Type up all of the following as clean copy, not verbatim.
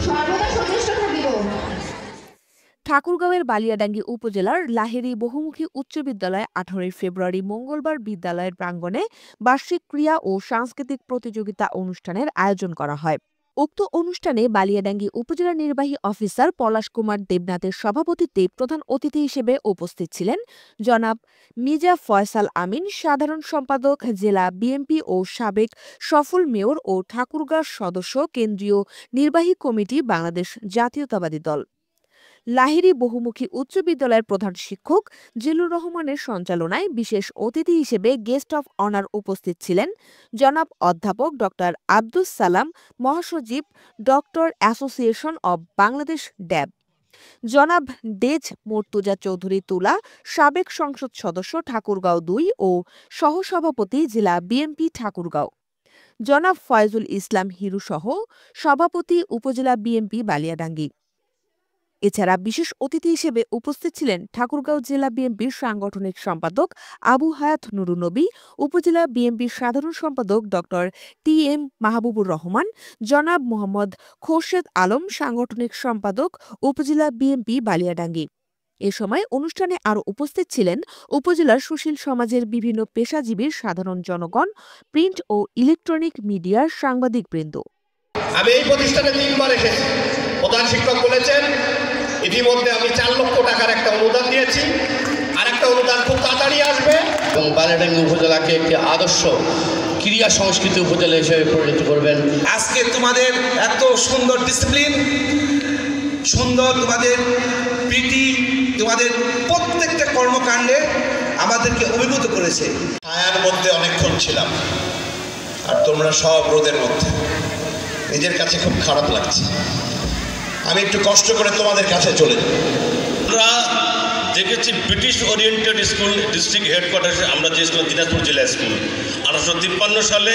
সর্বদা সচেষ্ট থাকিব। ঠাকুরগাঁওয়ের বালিয়াডাঙ্গি উপজেলার লাহিড়ী বহুমুখী উচ্চ বিদ্যালয়ে 18 ফেব্রুয়ারি মঙ্গলবার বিদ্যালয়ের প্রাঙ্গণে বার্ষিক ক্রীড়া ও সাংস্কৃতিক প্রতিযোগিতা অনুষ্ঠানের আয়োজন করা হয়। উক্ত অনুষ্ঠানে বালিয়াডাঙ্গি উপজেলা নির্বাহী অফিসার পলাশ কুমার দেবনাথের সভাপতিত্বে প্রধান অতিথি হিসেবে উপস্থিত ছিলেন জনাব মির্জা ফয়সাল আমিন, সাধারণ সম্পাদক জেলা বিএনপি ও সাবেক সফল মেয়র ও ঠাকুরগাঁও সদস্য কেন্দ্রীয় নির্বাহী কমিটি বাংলাদেশ জাতীয়তাবাদী দল। লাহিড়ী বহুমুখী উচ্চ বিদ্যালয়ের প্রধান শিক্ষক জিল্লুর রহমানের সঞ্চালনায় বিশেষ অতিথি হিসেবে গেস্ট অব অনার উপস্থিত ছিলেন জনাব অধ্যাপক ডক্টর আব্দুস সালাম, মহাসচিব ডক্টর অ্যাসোসিয়েশন অব বাংলাদেশ ড্যাব, জনাব ডেজ মর্তুজা চৌধুরী তুলা, সাবেক সংসদ সদস্য ঠাকুরগাঁও ২ ও সহসভাপতি জেলা বিএনপি ঠাকুরগাঁও, জনাব ফয়জুল ইসলাম হিরু সহ সভাপতি উপজেলা বিএনপি বালিয়াডাঙ্গি। এছাড়া বিশেষ অতিথি হিসেবে উপস্থিত ছিলেন ঠাকুরগাঁও জেলা বিএনপির সাংগঠনিক সম্পাদক আবু হায়াত নুরুন নবী, উপজেলা বিএনপির সাধারণ সম্পাদক doctor T M Mahbubur Rahman, জনাব মোহাম্মদ খোরশেদ আলম, সাংগঠনিক সম্পাদক উপজেলা বিএনপি বালিয়াডাঙ্গি। এ সময় অনুষ্ঠানে আরও উপস্থিত ছিলেন উপজেলার সুশীল সমাজের বিভিন্ন পেশাজীবীর সাধারণ জনগণ, প্রিন্ট ও ইলেকট্রনিক মিডিয়ার সাংবাদিকবৃন্দ। আমি এই প্রতিষ্ঠানে 3 বার এসেছি। প্রধান শিক্ষক বলেছেন ইতিমধ্যে আমি 4 লক্ষ টাকার একটা অনুদান দিয়েছি, আর একটা অনুদান খুব তাড়াতাড়ি আসবে এবং বালিয়াডাঙ্গি উপজেলাকে একটি আদর্শ ক্রীড়া সংস্কৃতি উপজেলা হিসেবে পরিণত করবেন। আজকে তোমাদের এত সুন্দর ডিসিপ্লিন, সুন্দর তোমাদের প্রীতি, তোমাদের প্রত্যেকটা কর্মকাণ্ডে আমাদেরকে অভিভূত করেছে। ছায়ার মধ্যে অনেকক্ষণ ছিলাম আর তোমরা সব রোদের মধ্যে, নিজের কাছে খুব খারাপ লাগছে। আমি একটু কষ্ট করে তোমাদের কাছে চলে যাব। আমরা দেখেছি ব্রিটিশ ওরিয়েন্টেড স্কুল ডিস্ট্রিক্ট হেডকোয়ার্টার্সে আমরা যে স্কুল দিনাজপুর জেলা স্কুল 1853 সালে।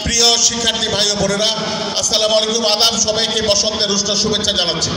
প্রিয় শিক্ষার্থী ভাই ও বোনেরা, আসসালামু আলাইকুম, আদাব। সবাইকে বসন্তের উষ্ণ শুভেচ্ছা জানাচ্ছি।